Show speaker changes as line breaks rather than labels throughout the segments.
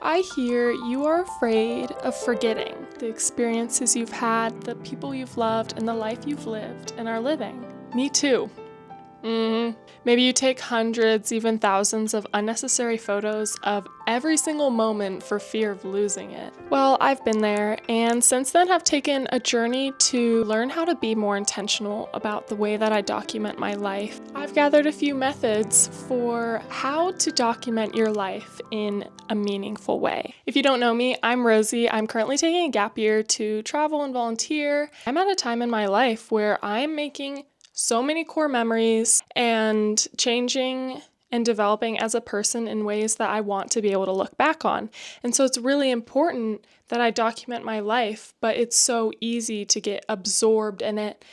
I hear you are afraid of forgetting the experiences you've had, the people you've loved, and the life you've lived and are living. Me too. Maybe you take hundreds, even thousands of unnecessary photos of every single moment for fear of losing it. Well, I've been there, and since then have taken a journey to learn how to be more intentional about the way that I document my life. I've gathered a few methods for how to document your life in a meaningful way. If you don't know me, I'm Rosie. I'm currently taking a gap year to travel and volunteer. I'm at a time in my life where I'm making so many core memories and changing and developing as a person in ways that I want to be able to look back on. And so it's really important that I document my life, but it's so easy to get absorbed in it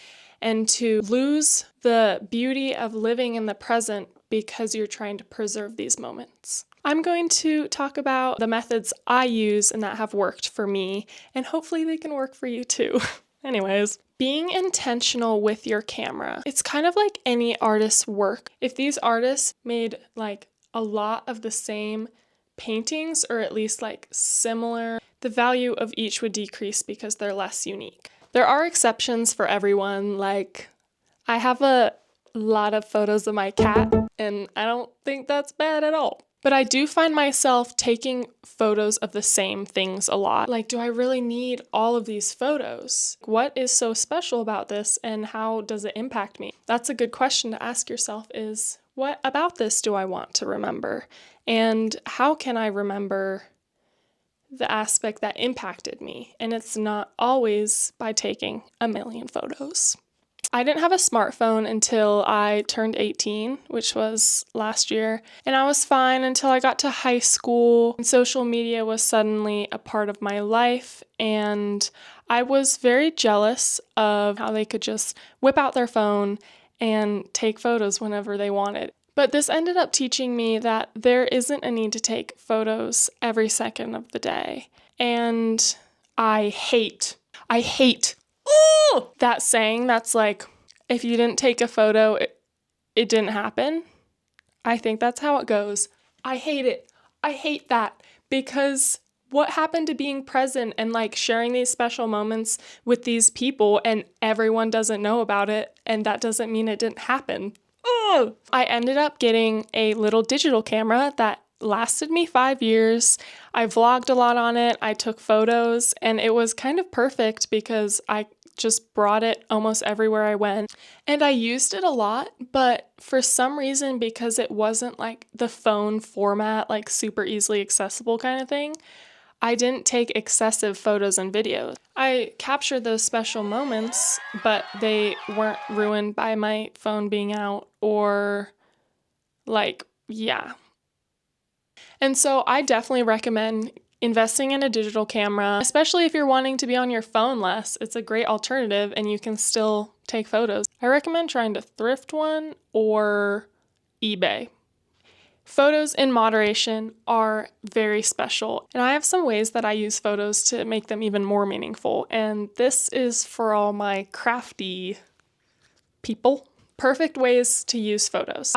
and to lose the beauty of living in the present because you're trying to preserve these moments. I'm going to talk about the methods I use and that have worked for me, and hopefully they can work for you too. Anyways, being intentional with your camera. It's kind of like any artist's work. If these artists made like a lot of the same paintings, or at least like similar, the value of each would decrease because they're less unique. There are exceptions for everyone. Like, I have a lot of photos of my cat, and I don't think that's bad at all. But I do find myself taking photos of the same things a lot. Like, do I really need all of these photos? What is so special about this, and how does it impact me? That's a good question to ask yourself, is what about this do I want to remember? And how can I remember the aspect that impacted me? And it's not always by taking a million photos. I didn't have a smartphone until I turned 18, which was last year, and I was fine until I got to high school. And social media was suddenly a part of my life, and I was very jealous of how they could just whip out their phone and take photos whenever they wanted. But this ended up teaching me that there isn't a need to take photos every second of the day. And I hate that saying that's like, if you didn't take a photo, it didn't happen. I think that's how it goes. I hate it. I hate that, because what happened to being present and like sharing these special moments with these people and everyone doesn't know about it, and that doesn't mean it didn't happen. Ugh! I ended up getting a little digital camera that lasted me 5 years. I vlogged a lot on it. I took photos, and it was kind of perfect because I just brought it almost everywhere I went. And I used it a lot, but for some reason, because it wasn't like the phone format, like super easily accessible kind of thing, I didn't take excessive photos and videos. I captured those special moments, but they weren't ruined by my phone being out or And so I definitely recommend investing in a digital camera, especially if you're wanting to be on your phone less. It's a great alternative and you can still take photos. I recommend trying to thrift one or eBay. Photos in moderation are very special, and I have some ways that I use photos to make them even more meaningful, and this is for all my crafty people. Perfect ways to use photos.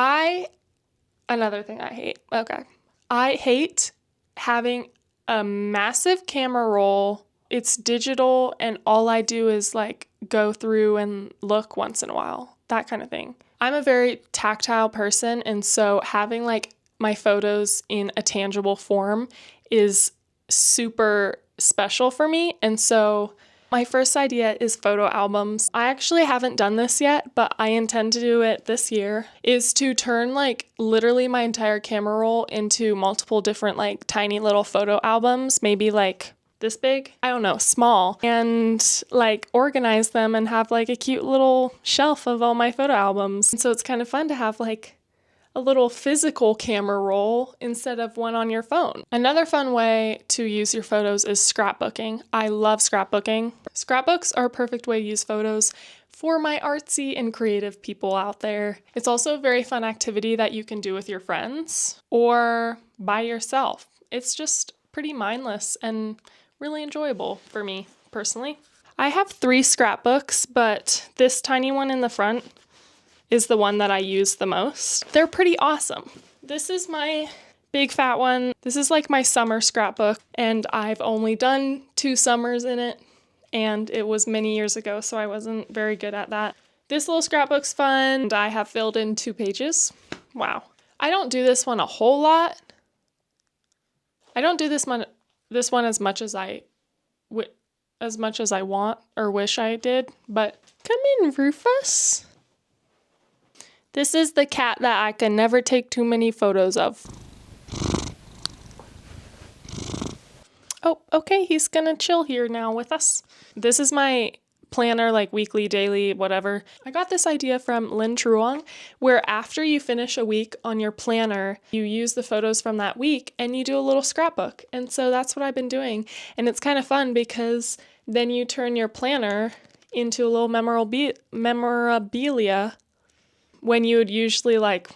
Another thing I hate. Okay. I hate having a massive camera roll. It's digital, and all I do is like go through and look once in a while, that kind of thing. I'm a very tactile person, and so having like my photos in a tangible form is super special for me. And so my first idea is photo albums. I actually haven't done this yet, but I intend to do it this year, is to turn like literally my entire camera roll into multiple different like tiny little photo albums, maybe like this big, I don't know, small, and like organize them and have like a cute little shelf of all my photo albums. And so it's kind of fun to have like a little physical camera roll instead of one on your phone. Another fun way to use your photos is scrapbooking. I love scrapbooking. Scrapbooks are a perfect way to use photos for my artsy and creative people out there. It's also a very fun activity that you can do with your friends or by yourself. It's just pretty mindless and really enjoyable for me personally. I have 3 scrapbooks, but this tiny one in the front is the one that I use the most. They're pretty awesome. This is my big fat one. This is like my summer scrapbook, and I've only done 2 summers in it, and it was many years ago, so I wasn't very good at that. This little scrapbook's fun, and I have filled in 2 pages. Wow. I don't do this one a whole lot. I don't do this one as much as I want or wish I did, but come in, Rufus. This is the cat that I can never take too many photos of. Oh, okay, he's gonna chill here now with us. This is my planner, like weekly, daily, whatever. I got this idea from Lynn Truong, where after you finish a week on your planner, you use the photos from that week and you do a little scrapbook. And so that's what I've been doing. And it's kind of fun because then you turn your planner into a little memorabilia when you would usually like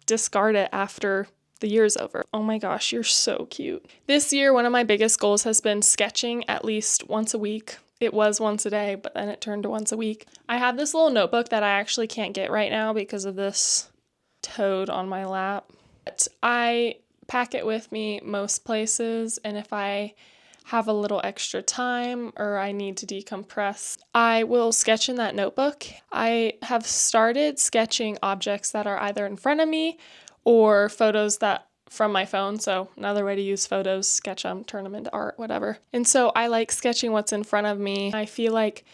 discard it after the year's over. Oh my gosh, you're so cute. This year, one of my biggest goals has been sketching at least once a week. It was once a day, but then it turned to once a week. I have this little notebook that I actually can't get right now because of this toad on my lap. But I pack it with me most places, and if I have a little extra time or I need to decompress, I will sketch in that notebook. I have started sketching objects that are either in front of me or photos that from my phone. So another way to use photos, sketch them, turn them into art, whatever. And so I like sketching what's in front of me. I feel like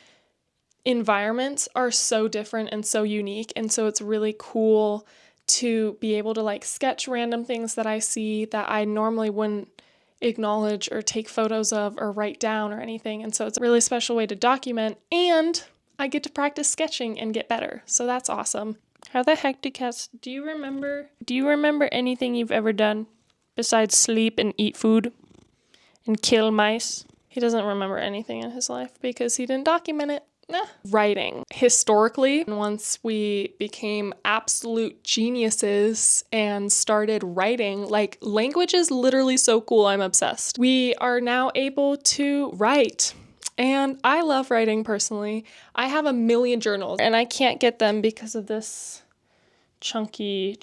environments are so different and so unique. And so it's really cool to be able to like sketch random things that I see that I normally wouldn't acknowledge or take photos of or write down or anything. And so it's a really special way to document, and I get to practice sketching and get better. So that's awesome. How the heck do you remember anything you've ever done besides sleep and eat food and kill mice? He doesn't remember anything in his life because he didn't document it. Writing. Historically, once we became absolute geniuses and started writing, like language is literally so cool, I'm obsessed. We are now able to write. And I love writing personally. I have a million journals and I can't get them because of this chunky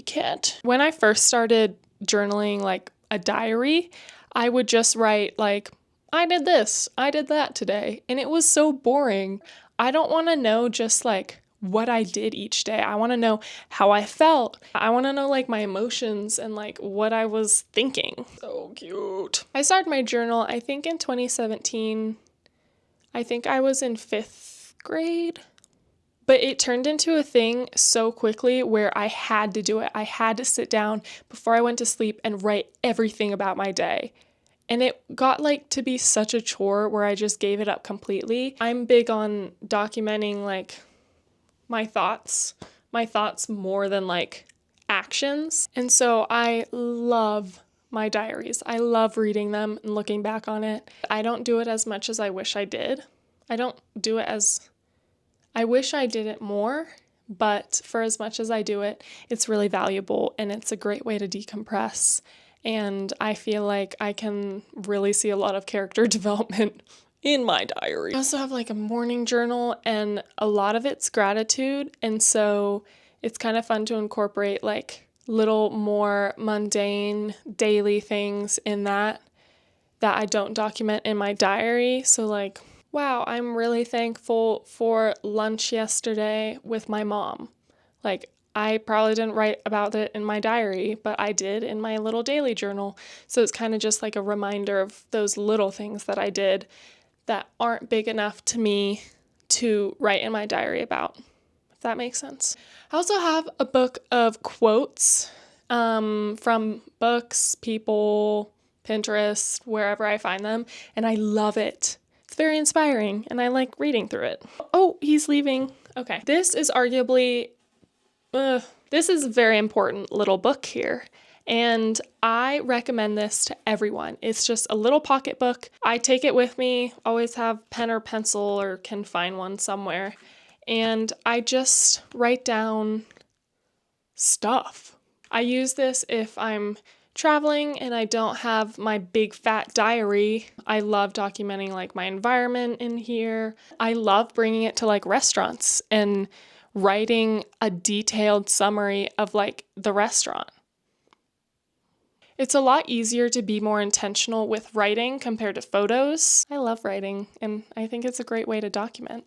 cat. When I first started journaling like a diary, I would just write like, I did this, I did that today. And it was so boring. I don't want to know just like what I did each day. I want to know how I felt. I want to know like my emotions and like what I was thinking. So cute. I started my journal, I think in 2017. I think I was in 5th grade. But it turned into a thing so quickly where I had to do it. I had to sit down before I went to sleep and write everything about my day. And it got like to be such a chore where I just gave it up completely. I'm big on documenting like my thoughts more than like actions. And so I love my diaries. I love reading them and looking back on it. I don't do it as much as I wish I did. I wish I did it more, but for as much as I do it, it's really valuable and it's a great way to decompress. And I feel like I can really see a lot of character development in my diary. I also have like a morning journal, and a lot of it's gratitude. And so it's kind of fun to incorporate like little more mundane daily things in that I don't document in my diary. So like, wow, I'm really thankful for lunch yesterday with my mom. Like, I probably didn't write about it in my diary, but I did in my little daily journal. So it's kind of just like a reminder of those little things that I did that aren't big enough to me to write in my diary about, if that makes sense. I also have a book of quotes from books, people, Pinterest, wherever I find them, and I love it. It's very inspiring, and I like reading through it. Oh, he's leaving. Okay. This is a very important little book here, and I recommend this to everyone. It's just a little pocket book. I take it with me, always have pen or pencil or can find one somewhere, and I just write down stuff. I use this if I'm traveling and I don't have my big fat diary. I love documenting like my environment in here. I love bringing it to like restaurants and writing a detailed summary of like the restaurant. It's a lot easier to be more intentional with writing compared to photos. I love writing, and I think it's a great way to document.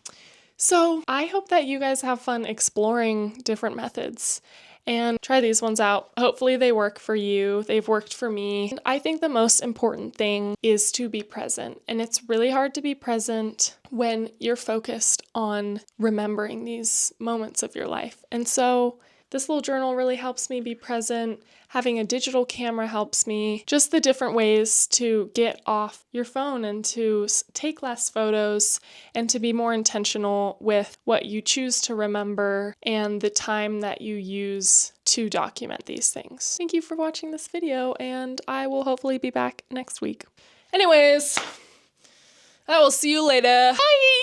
So I hope that you guys have fun exploring different methods and try these ones out. Hopefully they work for you. They've worked for me. And I think the most important thing is to be present. And it's really hard to be present when you're focused on remembering these moments of your life. And so this little journal really helps me be present. Having a digital camera helps me. Just the different ways to get off your phone and to take less photos and to be more intentional with what you choose to remember and the time that you use to document these things. Thank you for watching this video, and I will hopefully be back next week. Anyways, I will see you later. Bye!